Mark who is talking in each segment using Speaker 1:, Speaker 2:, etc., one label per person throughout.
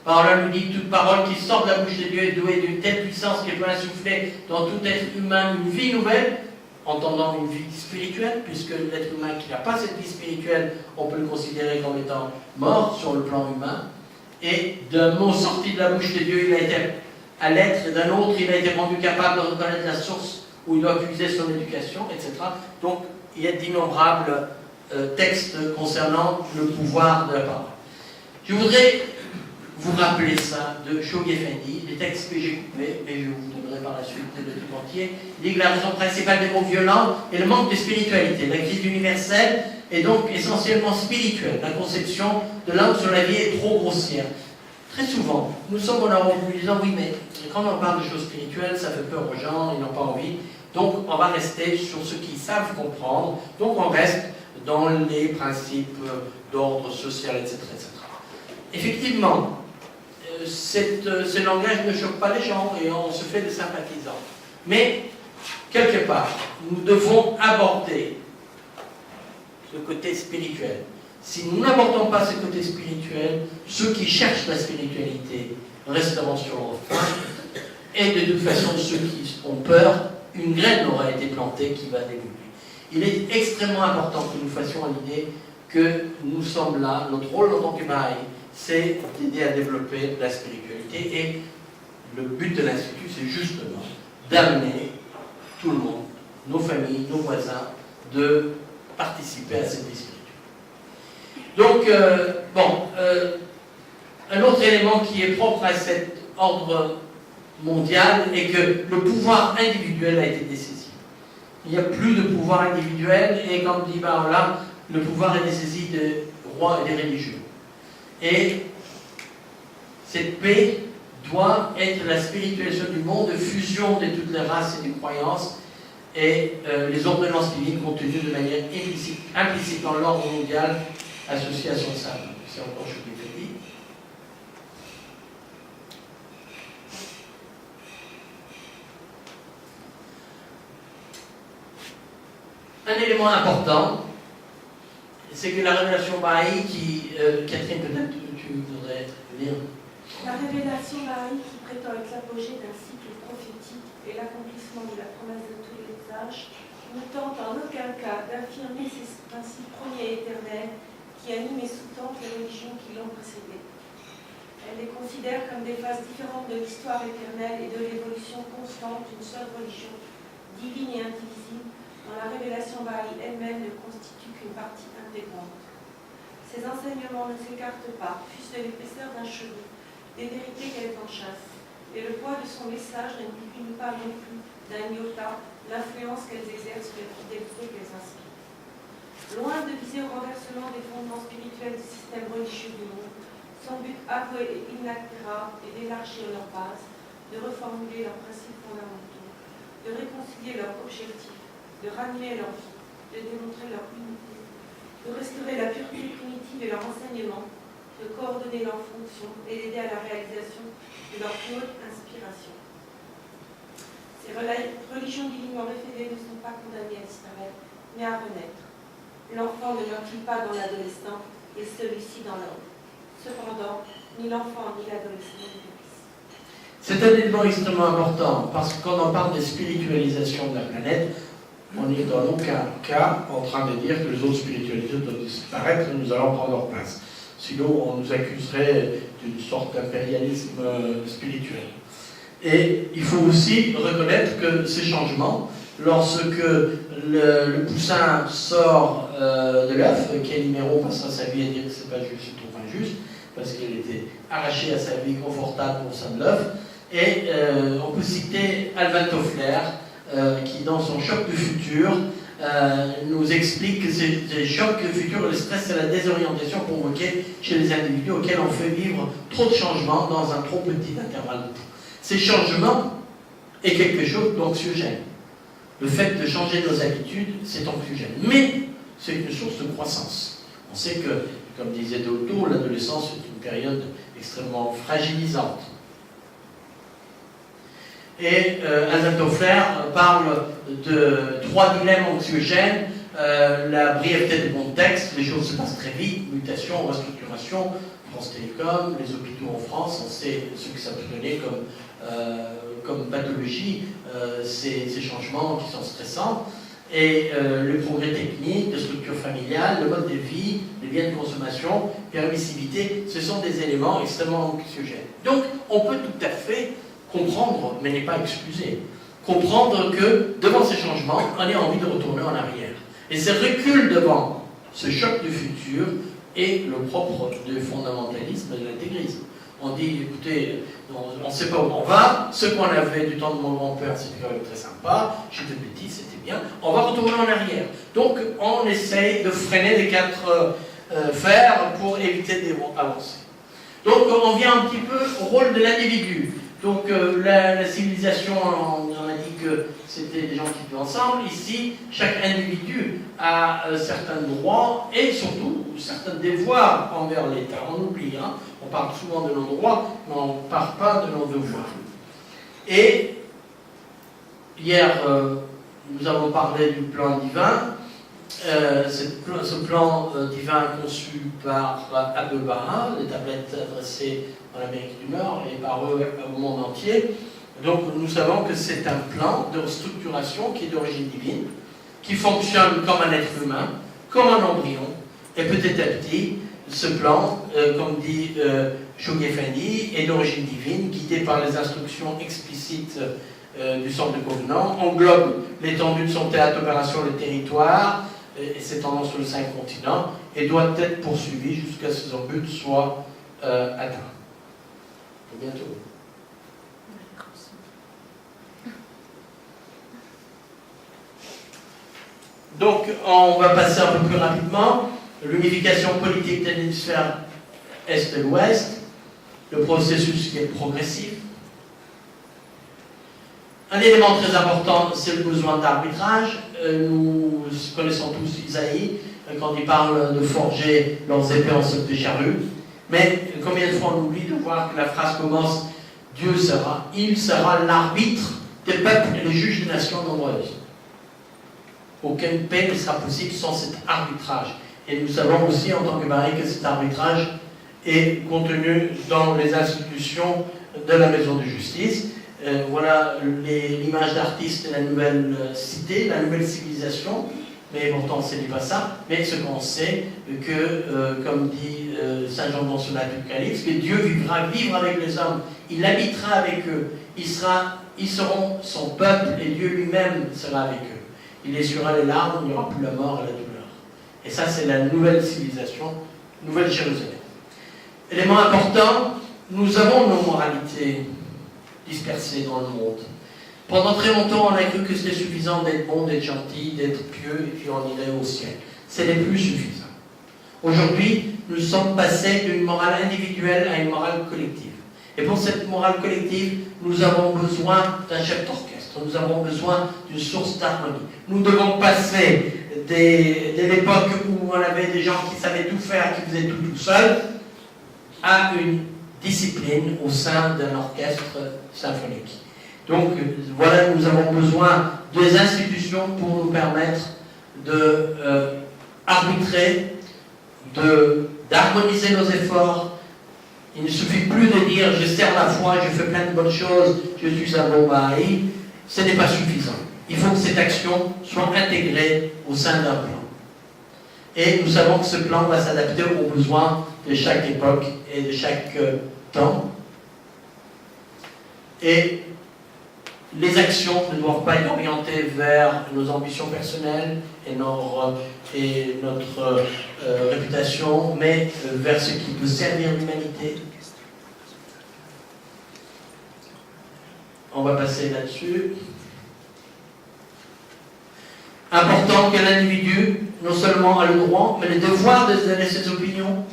Speaker 1: Parole nous dit, toute parole qui sort de la bouche de Dieu est douée d'une telle puissance qu'elle peut insuffler dans tout être humain une vie nouvelle, entendant une vie spirituelle, puisque l'être humain qui n'a pas cette vie spirituelle, on peut le considérer comme étant mort sur le plan humain. Et d'un mot sorti de la bouche de Dieu, il a été à l'être, et d'un autre, il a été rendu capable de reconnaître la source où il doit puiser son éducation, etc. Donc, il y a d'innombrables textes concernant le pouvoir de la parole. Je voudrais vous rappeler ça de Shoghi Effendi, les textes que j'ai coupés, mais je vous donnerai par la suite le tout entier. Il dit que la raison principale des mots violents est le manque de spiritualité. La crise universelle est donc essentiellement spirituelle. La conception de l'homme sur la vie est trop grossière. Très souvent, nous sommes en Europe nous disant oui, mais quand on parle de choses spirituelles, ça fait peur aux gens, ils n'ont pas envie. Donc, on va rester sur ce qu'ils savent comprendre. Donc, on reste dans les principes d'ordre social, etc., etc. Effectivement, ce langage ne choque pas les gens et on se fait des sympathisants. Mais, quelque part, nous devons aborder ce côté spirituel. Si nous n'abordons pas ce côté spirituel, ceux qui cherchent la spiritualité resteront sur leur faim. Et de toute façon, ceux qui ont peur, une graine aura été plantée qui va développer. Il est extrêmement important que nous fassions l'idée que nous sommes là, notre rôle en tant que Baha'i, c'est d'aider à développer la spiritualité. Et le but de l'Institut, c'est justement d'amener tout le monde, nos familles, nos voisins, de participer à cette vie spirituelle. Donc, un autre élément qui est propre à cet ordre mondial est que le pouvoir individuel a été dessaisi. Il n'y a plus de pouvoir individuel et comme dit Baha'u'lláh, le pouvoir est dessaisi des rois et des religieux. Et cette paix doit être la spiritualisation du monde, de fusion de toutes les races et des croyances et les ordonnances divines contenues de manière implicite dans l'ordre mondial associé à son sabre. C'est encore ce qui est dit. Un élément important, c'est que la révélation Baha'i qui... Catherine, peut-être tu voudrais lire.
Speaker 2: La révélation Baha'i qui prétend être l'apogée d'un cycle prophétique et l'accomplissement de la promesse de tous les âges ne tente en aucun cas d'affirmer ces principes premiers et éternels qui animent et sous-tendent les religions qui l'ont précédée. Elle les considère comme des phases différentes de l'histoire éternelle et de l'évolution constante d'une seule religion, divine et indivisible, dont la révélation Baha'i elle-même ne constitue qu'une partie intégrante. Ces enseignements ne s'écartent pas, fût-ce de l'épaisseur d'un cheveu, des vérités qu'elle enchâsse, et le poids de son message ne diminue pas non plus d'un iota l'influence qu'elles exercent sur les fidélités qu'elles inspirent. Loin de viser au renversement des fondements spirituels du système religieux du monde, son but avoué et inaltérable est d'élargir leurs bases, de reformuler leurs principes fondamentaux, de réconcilier leurs objectifs, de ranimer leur vie, de démontrer leur unité, de restaurer la pureté primitive de leur enseignement, de coordonner leurs fonctions et d'aider à la réalisation de leur plus haute inspiration. Ces religions divinement révélées ne sont pas condamnées à disparaître, mais à renaître. L'enfant ne meurt-il pas dans l'adolescent et celui-ci dans l'homme. Cependant, ni l'enfant ni l'adolescent ne périssent.
Speaker 1: C'est un élément extrêmement important parce que quand on parle de spiritualisation de la planète, on n'est dans aucun cas en train de dire que les autres spiritualités doivent disparaître et nous allons prendre leur place. Sinon, on nous accuserait d'une sorte d'impérialisme spirituel. Et il faut aussi reconnaître que ces changements, lorsque le poussin sort de l'œuf, quel numéro passera sa vie à dire que c'est pas juste, je trouve injuste, parce qu'elle était arrachée à sa vie confortable au sein de l'œuf. Et on peut citer Alvin Toffler, qui dans son choc du futur nous explique que ces chocs futurs, le stress et la désorientation provoqués chez les individus auxquels on fait vivre trop de changements dans un trop petit intervalle de temps. Ces changements est quelque chose d'anxiogène. Le fait de changer nos habitudes, c'est anxiogène. Mais c'est une source de croissance. On sait que, comme disait Dolto, l'adolescence est une période extrêmement fragilisante. Et Alvin Toffler parle de 3 dilemmes anxiogènes la brièveté du contexte, les choses se passent très vite, mutation, restructuration, France Télécom, les hôpitaux en France, on sait ce que ça peut donner comme pathologie, ces changements qui sont stressants. Et le progrès technique, de structure familiale, le mode de vie, les biens de consommation, permissivité, ce sont des éléments extrêmement anxiogènes. Donc, on peut tout à fait comprendre, mais n'est pas excusé, comprendre que devant ces changements, on ait envie de retourner en arrière. Et ce recul devant ce choc du futur est le propre du fondamentalisme et de l'intégrisme. On dit, écoutez, on ne sait pas où on va, ce qu'on avait du temps de mon grand-père, c'était quand même très sympa, j'étais petit, c'était bien, on va retourner en arrière. Donc, on essaye de freiner les quatre fers pour éviter d'avancer. Donc, on vient un petit peu au rôle de l'individu. Donc, la civilisation, on a dit que c'était des gens qui vivaient ensemble. Ici, chaque individu a certains droits et surtout certains devoirs envers l'État. On oublie, hein. On parle souvent de nos droits, mais on ne parle pas de nos devoirs. Et hier, nous avons parlé du plan divin. Ce plan divin conçu par Abdu'l-Baha, les tablettes adressées en Amérique du Nord et par eux au monde entier. Donc nous savons que c'est un plan de structuration qui est d'origine divine, qui fonctionne comme un être humain, comme un embryon, et petit à petit, ce plan, comme dit Shoghi Effendi, est d'origine divine, guidé par les instructions explicites du centre de Covenant, englobe l'étendue de son théâtre d'opération, le territoire, et s'étendant sur les 5 continents, et doit être poursuivi jusqu'à ce que son but soit atteint. À bientôt. Donc, on va passer un peu plus rapidement. L'unification politique de l'hémisphère Est et l'Ouest, le processus qui est progressif. Un élément très important, c'est le besoin d'arbitrage. Nous connaissons tous Isaïe, quand il parle de forger leurs épées en soc de charrue. Mais combien de fois on oublie de voir que la phrase commence « Dieu sera, il sera l'arbitre des peuples et le juge des nations nombreuses ». Aucune paix ne sera possible sans cet arbitrage. Et nous savons aussi, en tant que Marie, que cet arbitrage est contenu dans les institutions de la maison de justice. Voilà l'image d'artiste de la nouvelle cité, la nouvelle civilisation. Mais pourtant, ce n'est pas ça. Mais ce qu'on sait, que, comme dit Saint Jean dans son Apocalypse, que Dieu vivra vivre avec les hommes. Il habitera avec eux. Ils seront son peuple et Dieu lui-même sera avec eux. Il essuiera les larmes, il n'y aura plus la mort et la douleur. Et ça, c'est la nouvelle civilisation, nouvelle Jérusalem. Élément important, nous avons nos moralités dispersées dans le monde. Pendant très longtemps, on a cru que c'était suffisant d'être bon, d'être gentil, d'être pieux, et puis on irait au ciel. Ce n'est plus suffisant. Aujourd'hui, nous sommes passés d'une morale individuelle à une morale collective. Et pour cette morale collective, nous avons besoin d'un chef d'orchestre. Nous avons besoin d'une source d'harmonie. Nous devons passer de l'époque où on avait des gens qui savaient tout faire, qui faisaient tout seuls, à une discipline au sein d'un orchestre symphonique. Donc voilà, nous avons besoin des institutions pour nous permettre de arbitrer, d'harmoniser nos efforts. Il ne suffit plus de dire je sers la foi, je fais plein de bonnes choses, je suis un bon mari. Ce n'est pas suffisant. Il faut que cette action soit intégrée au sein d'un plan. Et nous savons que ce plan va s'adapter aux besoins de chaque époque et de chaque temps. Et les actions ne doivent pas être orientées vers nos ambitions personnelles et notre réputation, mais vers ce qui peut servir l'humanité. On va passer là-dessus. Important que l'individu, non seulement a le droit, mais le devoir de donner ses opinions,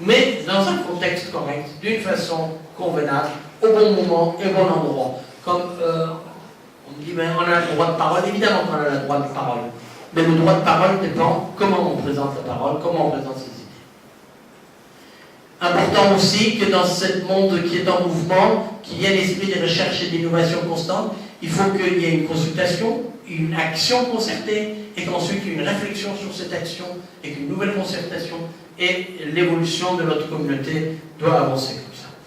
Speaker 1: mais dans un contexte correct, d'une façon convenable, au bon moment et au bon endroit. Comme on me dit, ben, on a le droit de parole, évidemment qu'on a le droit de parole. Mais le droit de parole dépend comment on présente la parole, comment on présente ses idées. Important aussi que dans ce monde qui est en mouvement, qu'il y ait l'esprit de recherche et d'innovation constante, il faut qu'il y ait une consultation, une action concertée et qu'ensuite il y ait une réflexion sur cette action et qu'une nouvelle concertation et l'évolution de notre communauté doit avancer.